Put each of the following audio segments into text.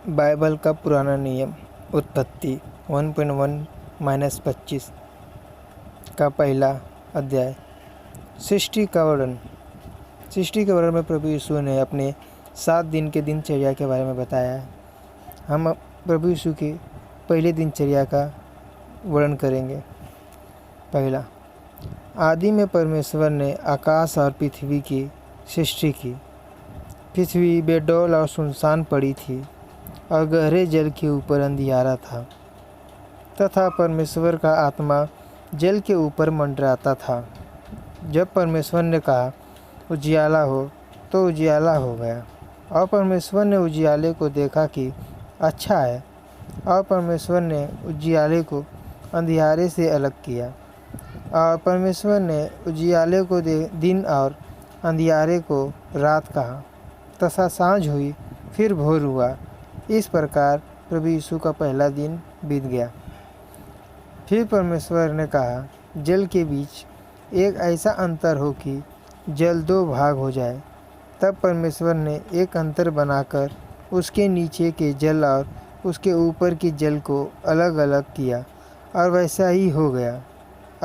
Bible का पुराना नियम उत्पत्ति 1.1-25 का पहला अध्याय। सृष्टि का वर्णन। सृष्टि के वर्णन में प्रभु यीशु ने अपने 7 दिन के दिनचर्या के बारे में बताया है। हम प्रभु यीशु की पहले दिनचर्या का वर्णन करेंगे। पहला, आदि में परमेश्वर ने आकाश और पृथ्वी की सृष्टि की। पृथ्वी बेडौल और सुनसान पड़ी थी और गहरे जल के ऊपर अंधियारा था तथा परमेश्वर का आत्मा जल के ऊपर मंडराता था। जब परमेश्वर ने कहा उजियाला हो, तो उजियाला हो गया। और परमेश्वर ने उजियाले को देखा कि अच्छा है, और परमेश्वर ने उजियाले को अंधियारे से अलग किया। और परमेश्वर ने उजियाले को दिन और अंधियारे को रात कहा। तथा सांझ हुई, फिर भोर हुआ। इस प्रकार प्रभु यीशु का पहला दिन बीत गया। फिर परमेश्वर ने कहा, जल के बीच एक ऐसा अंतर हो कि जल 2 भाग हो जाए। तब परमेश्वर ने एक अंतर बनाकर उसके नीचे के जल और उसके ऊपर के जल को अलग अलग किया, और वैसा ही हो गया।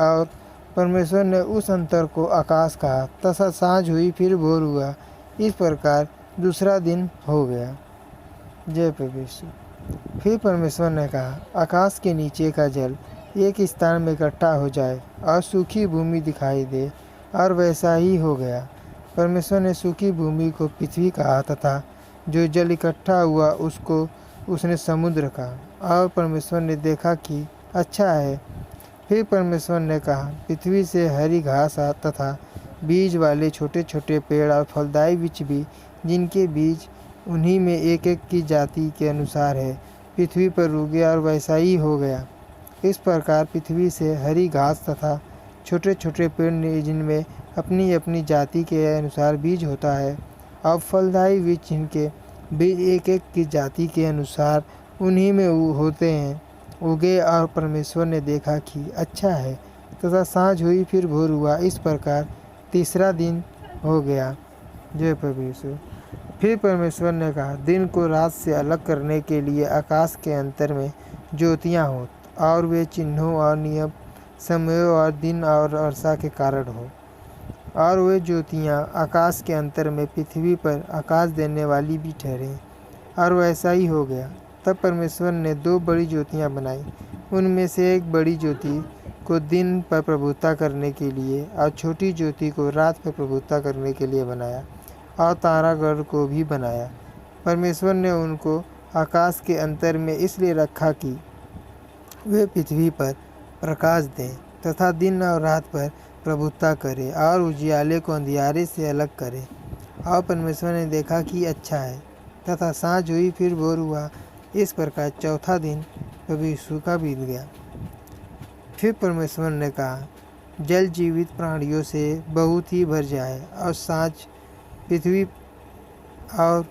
और परमेश्वर ने उस अंतर को आकाश कहा। तथा सांझ हुई, फिर भोर हुआ। इस प्रकार दूसरा दिन हो गया। जय प्रभु यीशु। फिर परमेश्वर ने कहा, आकाश के नीचे का जल एक स्थान में इकट्ठा हो जाए और सूखी भूमि दिखाई दे, और वैसा ही हो गया। परमेश्वर ने सूखी भूमि को पृथ्वी कहा तथा जो जल इकट्ठा हुआ उसको उसने समुद्र कहा। और परमेश्वर ने देखा कि अच्छा है। फिर परमेश्वर ने कहा, पृथ्वी से हरी घास तथा बीज वाले छोटे छोटे पेड़ और फलदायी वृक्ष भी, जिनके बीज उन्हीं में एक एक की जाति के अनुसार है, पृथ्वी पर उगे, और वैसा ही हो गया। इस प्रकार पृथ्वी से हरी घास तथा छोटे छोटे पेड़ जिनमें अपनी अपनी जाति के अनुसार बीज होता है, और फलदायी वृक्ष जिनके बीज एक एक की जाति के अनुसार उन्हीं में होते हैं, उगे। और परमेश्वर ने देखा कि अच्छा है। तथा सांझ हुई, फिर भोर हुआ। इस प्रकार तीसरा दिन हो गया। जय प्रभु यीशु। फिर परमेश्वर ने कहा, दिन को रात से अलग करने के लिए आकाश के अंतर में ज्योतियाँ हो, और वे चिन्हों और नियम समयों और दिन और वर्षा के कारण हो। और वे ज्योतियाँ आकाश के अंतर में पृथ्वी पर आकाश देने वाली भी ठहरें, और वैसा ही हो गया। तब परमेश्वर ने 2 बड़ी ज्योतियाँ बनाई। उनमें से एक बड़ी ज्योति को दिन पर प्रभुता करने के लिए, और छोटी ज्योति को रात पर प्रभुता करने के लिए बनाया। और तारागण को भी बनाया। परमेश्वर ने उनको आकाश के अंतर में इसलिए रखा कि वे पृथ्वी पर प्रकाश दें तथा दिन और रात पर प्रभुता करें, और उजियाले को अंधियारे से अलग करें। और परमेश्वर ने देखा कि अच्छा है। तथा सांझ हुई, फिर भोर हुआ। इस प्रकार चौथा दिन प्रभु यीशु का बीत गया। फिर परमेश्वर ने कहा, जल जीवित प्राणियों से बहुत ही भर जाए, और सांझ पृथ्वी और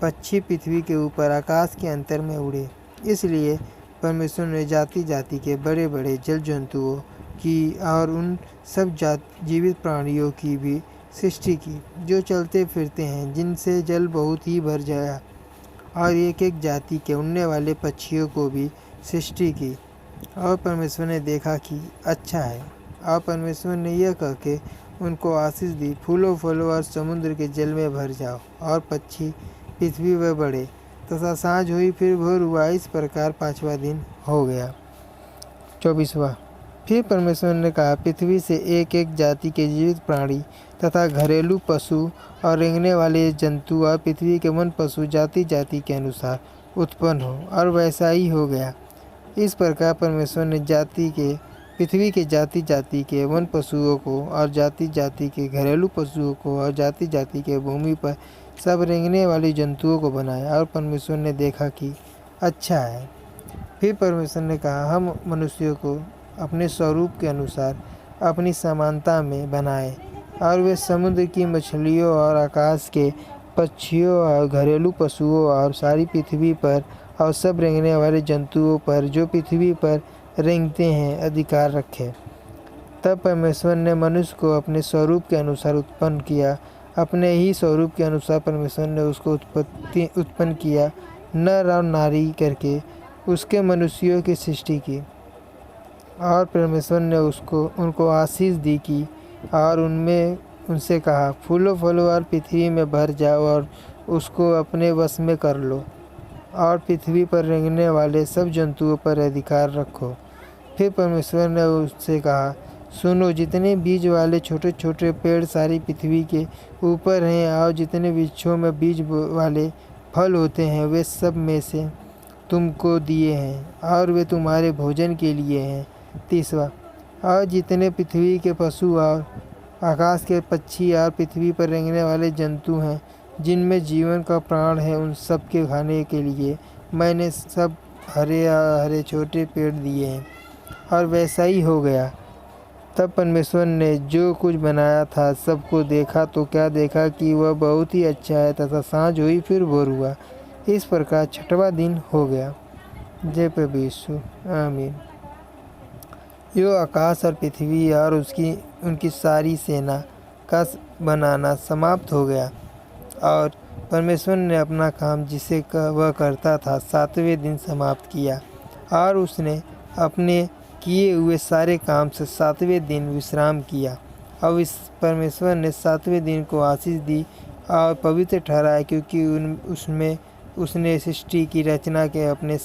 पक्षी पृथ्वी के ऊपर आकाश के अंतर में उड़े। इसलिए परमेश्वर ने जाति जाति के बड़े बड़े जल जंतुओं की और उन सब जीवित प्राणियों की भी सृष्टि की, जो चलते फिरते हैं, जिनसे जल बहुत ही भर जाया। और एक एक जाति के उड़ने वाले पक्षियों को भी सृष्टि की। और परमेश्वर ने देखा कि अच्छा है। और परमेश्वर ने यह कह के उनको आशीष दी, फूलों फलों और समुद्र के जल में भर जाओ, और पक्षी पृथ्वी पर बढ़े। तथा सांझ हुई, फिर भोर हुआ। इस प्रकार 5वां दिन हो गया। 24वां। फिर परमेश्वर ने कहा, पृथ्वी से एक एक जाति के जीवित प्राणी तथा घरेलू पशु और रेंगने वाले जंतु और पृथ्वी के वन पशु जाति जाति के अनुसार उत्पन्न हो, और वैसा ही हो गया। इस प्रकार परमेश्वर ने पृथ्वी के जाति जाति के वन पशुओं को, और जाति जाति के घरेलू पशुओं को, और जाति जाति के भूमि पर सब रेंगने वाले जंतुओं को बनाया। और परमेश्वर ने देखा कि अच्छा है। फिर परमेश्वर ने कहा, हम मनुष्यों को अपने स्वरूप के अनुसार अपनी समानता में बनाए, और वे समुद्र की मछलियों और आकाश के पक्षियों और घरेलू पशुओं और सारी पृथ्वी पर और सब रेंगने वाले जंतुओं पर जो पृथ्वी पर रेंगते हैं अधिकार रखे। तब परमेश्वर ने मनुष्य को अपने स्वरूप के अनुसार उत्पन्न किया। अपने ही स्वरूप के अनुसार परमेश्वर ने उसको उत्पन्न किया, नर और नारी करके उसके मनुष्यों की सृष्टि की। और परमेश्वर ने उनको आशीष दी की और उनसे कहा, फूलो फलो और पृथ्वी में भर जाओ और उसको अपने वश में कर लो और पृथ्वी पर रेंगने वाले सब जंतुओं पर अधिकार रखो। फिर परमेश्वर ने उससे कहा, सुनो, जितने बीज वाले छोटे छोटे पेड़ सारी पृथ्वी के ऊपर हैं और जितने वृक्षों में बीज वाले फल होते हैं वे सब में से तुमको दिए हैं और वे तुम्हारे भोजन के लिए हैं। 30वां, और जितने पृथ्वी के पशु और आकाश के पक्षी और पृथ्वी पर रेंगने वाले जंतु हैं जिनमें जीवन का प्राण है, उन सब के खाने के लिए मैंने सब हरे हरे छोटे पेड़ दिए हैं। और वैसा ही हो गया। तब परमेश्वर ने जो कुछ बनाया था सबको देखा तो क्या देखा कि वह बहुत ही अच्छा है, तथा सांझ हुई फिर भोर हुआ। इस प्रकार 6वां दिन हो गया। जय प्रभु यीशु, आमीन। यो आकाश और पृथ्वी और उनकी सारी सेना का बनाना समाप्त हो गया और परमेश्वर ने अपना काम जिसे वह करता था 7वें दिन समाप्त किया और उसने अपने किए हुए सारे काम से 7वें दिन विश्राम किया। अब इस परमेश्वर ने 7वें दिन को आशीष दी और पवित्र ठहराया, क्योंकि उसमें उसने सृष्टि की रचना के अपने